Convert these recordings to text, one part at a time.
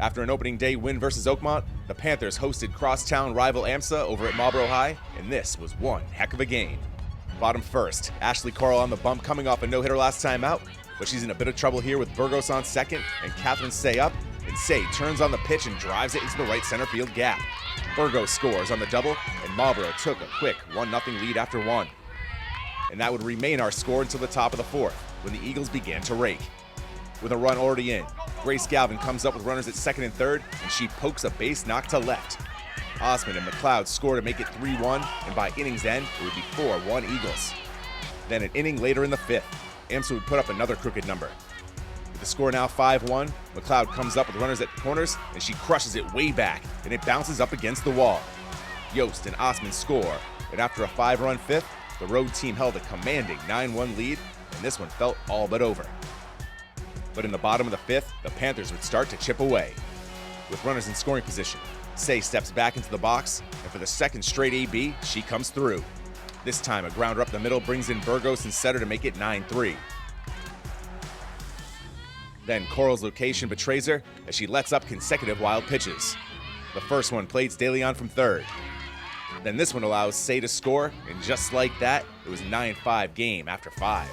After an opening day win versus Oakmont, the Panthers hosted crosstown rival AMSA over at Marlborough High, and this was one heck of a game. Bottom first, Ashley Coral on the bump coming off a no-hitter last time out, but she's in a bit of trouble here with Burgos on second and Catherine Seay up, and Seay turns on the pitch and drives it into the right center field gap. Burgos scores on the double, and Marlborough took a quick 1-0 lead after one. And that would remain our score until the top of the fourth, when the Eagles began to rake. With a run already in, Grace Galvin comes up with runners at second and third, and she pokes a base knock to left. Asman and McLeod score to make it 3-1, and by inning's end, it would be 4-1 Eagles. Then an inning later in the fifth, AMSA would put up another crooked number. With the score now 5-1, McLeod comes up with runners at corners, and she crushes it way back, and it bounces up against the wall. Yost and Asman score, and after a 5-run fifth, the road team held a commanding 9-1 lead, and this one felt all but over. But in the bottom of the fifth, the Panthers would start to chip away. With runners in scoring position, Seay steps back into the box, and for the second straight AB, she comes through. This time, a grounder up the middle brings in Burgos and Setter to make it 9-3. Then Coral's location betrays her as she lets up consecutive wild pitches. The first one plays DeLeon from third. Then this one allows Seay to score, and just like that, it was a 9-5 game after 5.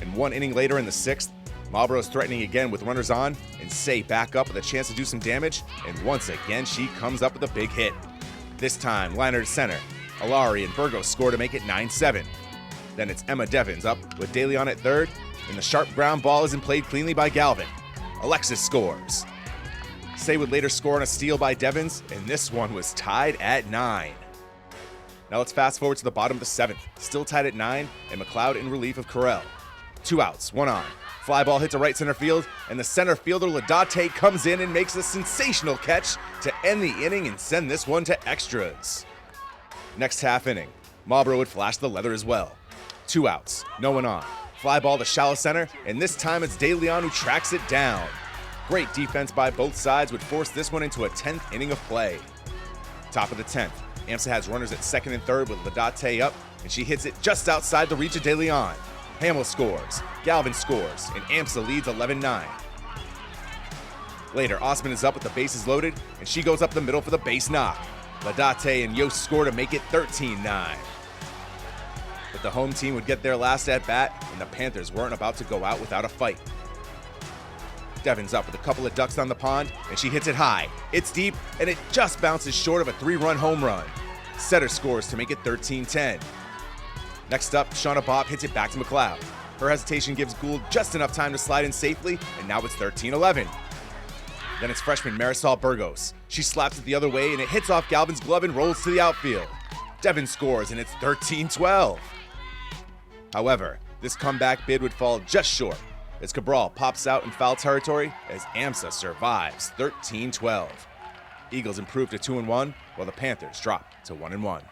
And one inning later in the sixth, Marlborough's threatening again with runners on, and Seay back up with a chance to do some damage, and once again she comes up with a big hit. This time, liner to center. Alari and Burgos score to make it 9-7. Then it's Emma Devins up with DeLeon at third, and the sharp ground ball isn't played cleanly by Galvin. Alexis scores. Seay would later score on a steal by Devins, and this one was tied at 9. Now let's fast forward to the bottom of the seventh, still tied at 9, and McLeod in relief of Corel. 2 outs, 1 on. Fly ball hits a right center field, and the center fielder Ladate comes in and makes a sensational catch to end the inning and send this one to extras. Next half inning, Marlborough would flash the leather as well. 2 outs, no one on. Fly ball to shallow center, and this time it's DeLeon who tracks it down. Great defense by both sides would force this one into a 10th inning of play. Top of the 10th, AMSA has runners at second and third with Ladate up, and she hits it just outside the reach of DeLeon. Hamill scores, Galvin scores, and AMSA leads 11-9. Later, Asman is up with the bases loaded, and she goes up the middle for the base knock. Ladate and Yost score to make it 13-9. But the home team would get their last at-bat, and the Panthers weren't about to go out without a fight. Devins up with a couple of ducks on the pond, and she hits it high. It's deep, and it just bounces short of a 3-run home run. Setter scores to make it 13-10. Next up, Shauna Bob hits it back to McLeod. Her hesitation gives Gould just enough time to slide in safely, and now it's 13-11. Then it's freshman Marisol Burgos. She slaps it the other way, and it hits off Galvin's glove and rolls to the outfield. Devin scores, and it's 13-12. However, this comeback bid would fall just short, as Cabral pops out in foul territory as AMSA survives 13-12. Eagles improve to 2-1, while the Panthers drop to 1-1.